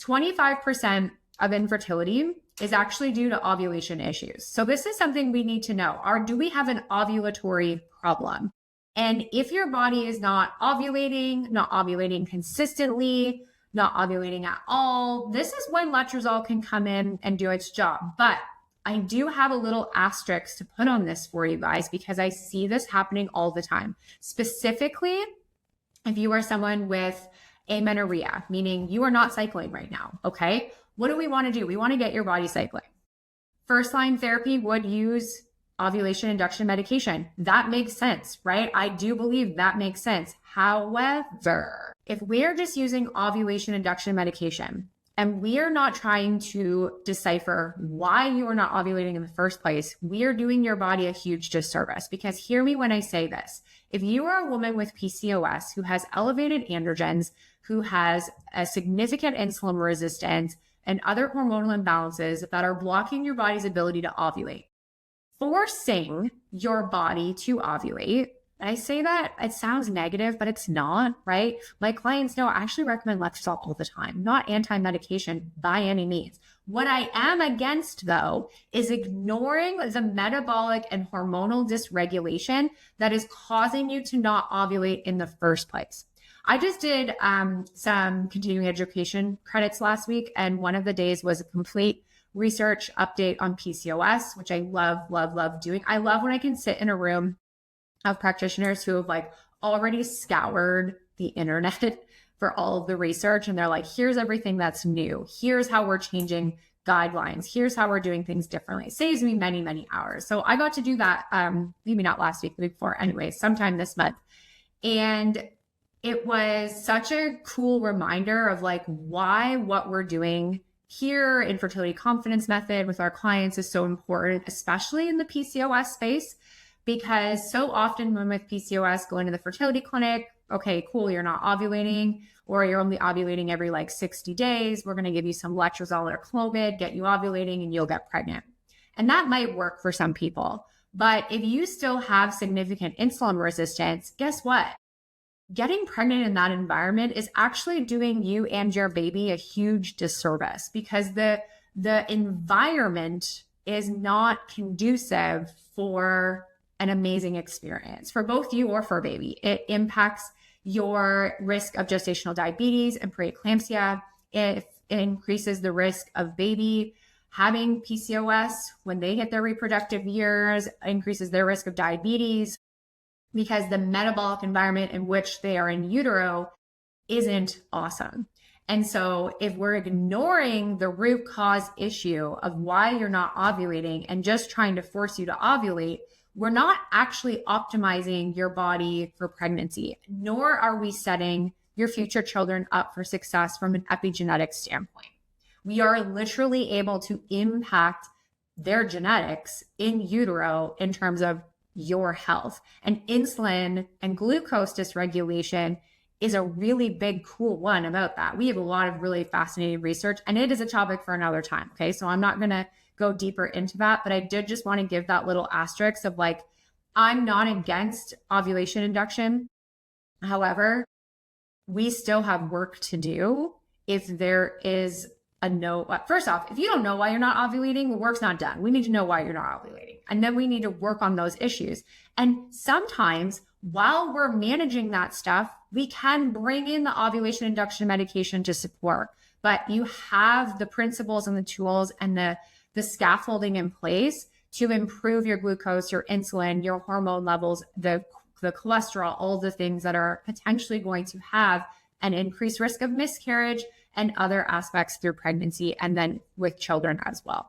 25% of infertility is actually due to ovulation issues. So this is something we need to know. Do we have an ovulatory problem? And if your body is not ovulating consistently, not ovulating at all, this is when letrozole can come in and do its job. But I do have a little asterisk to put on this for you guys because I see this happening all the time. Specifically, if you are someone with amenorrhea, meaning you are not cycling right now, okay? What do we want to do? We want to get your body cycling. First line therapy would use ovulation induction medication. That makes sense, right? I do believe that makes sense. However, if we're just using ovulation induction medication and we are not trying to decipher why you are not ovulating in the first place, we are doing your body a huge disservice. Because hear me when I say this. If you are a woman with PCOS who has elevated androgens, who has a significant insulin resistance and other hormonal imbalances that are blocking your body's ability to ovulate, forcing your body to ovulate. I say that it sounds negative, but it's not, right? My clients know I actually recommend letrozole all the time, not anti-medication by any means. What I am against, though, is ignoring the metabolic and hormonal dysregulation that is causing you to not ovulate in the first place. I just did some continuing education credits last week, and one of the days was a complete research update on PCOS, which I love doing. I love when I can sit in a room of practitioners who have like already scoured the internet for all of the research. And they're like, here's everything that's new. Here's how we're changing guidelines. Here's how we're doing things differently. It saves me many hours. So I got to do that, maybe not last week, the week before, anyway, sometime this month. And it was such a cool reminder of like why what we're doing here in Fertility Confidence Method with our clients is so important, especially in the PCOS space, because so often women with PCOS go into the fertility clinic, okay, cool, you're not ovulating, or you're only ovulating every like 60 days. We're going to give you some letrozole or Clomid, get you ovulating, and you'll get pregnant. And that might work for some people. But if you still have significant insulin resistance, guess what? Getting pregnant in that environment is actually doing you and your baby a huge disservice because the environment is not conducive for an amazing experience for both you or for baby. It impacts your risk of gestational diabetes and preeclampsia. It increases the risk of baby having PCOS when they hit their reproductive years, increases their risk of diabetes, because the metabolic environment in which they are in utero isn't awesome. And so if we're ignoring the root cause issue of why you're not ovulating and just trying to force you to ovulate, we're not actually optimizing your body for pregnancy, nor are we setting your future children up for success from an epigenetic standpoint. We are literally able to impact their genetics in utero in terms of your health. And insulin and glucose dysregulation is a really big, cool one about that. We have a lot of really fascinating research, and it is a topic for another time. Okay. So I'm not going to go deeper into that, but I did just want to give that little asterisk of like, I'm not against ovulation induction. However, we still have work to do if there is first off, if you don't know why you're not ovulating, the work's not done. We need to know why you're not ovulating. And then we need to work on those issues. And sometimes while we're managing that stuff, we can bring in the ovulation induction medication to support, but you have the principles and the tools and the scaffolding in place to improve your glucose, your insulin, your hormone levels, the cholesterol, all the things that are potentially going to have an increased risk of miscarriage and other aspects through pregnancy and then with children as well.